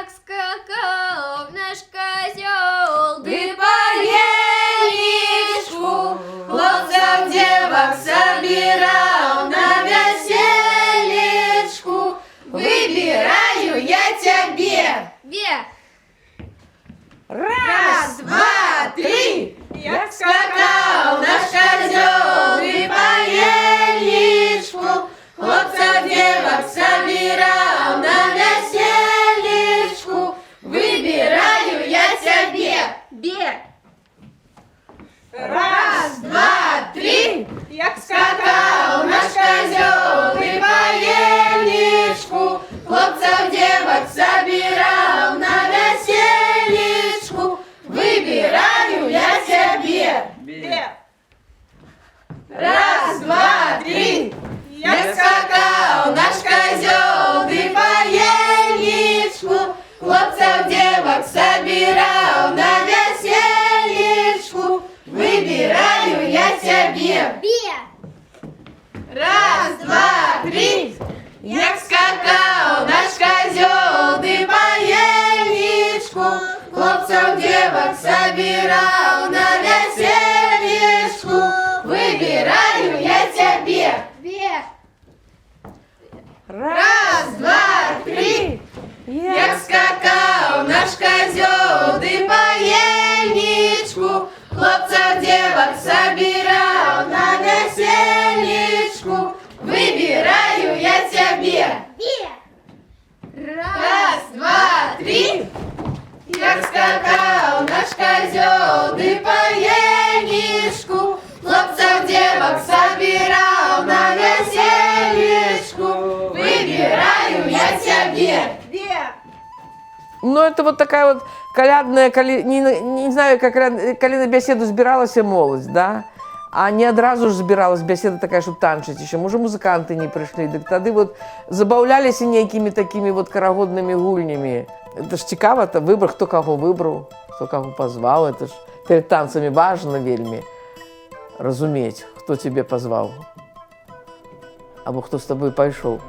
як скакав наш козьол, Ты по елишку хлопцев девок собирал на веселечку. Выбираю я тебе. Бе! Раз, два, три. Як скакал наш козел, и по елишку хлопцев девок собирал на веселечку. Выбираю я тебе. Бе! Раз, два, три. Як скакал наш козел, и по елишку хлопцев девок собирал на веселечку. Выбираю я тебе. Раз, два, три. Як скакал наш козел, и по елишку хлопцев девок собирал на веселечку. Выбираю я тебе. Бе! Раз, два, три. Як скакал наш козел, и по елишку хлопцев девок собирал на веселечку. Выбираю я тебе. Бе! Раз, два, три. Як скакал наш козел, и по елишку хлопцев девок собирал на веселечку. Выбираю я тебе. Бе! Раз, два, три. Як скакал наш козел, и по елишку хлопцев девок собирал на веселечку. Выбираю я тебе. Ну, это вот такая вот колядная, не знаю, как коли на беседу збиралася молодь, да? А не одразу ж збиралась беседа такая, щоб танчить еще. Може, музыканты не пришли, так тады вот забавлялись некими такими вот карагодными гульнями. Это ж цікаво, это выбор, хто кого выбрал, хто кого позвал. Это ж перед танцами важно вельми разуметь, хто тебе позвал, або хто з тобою пойшов.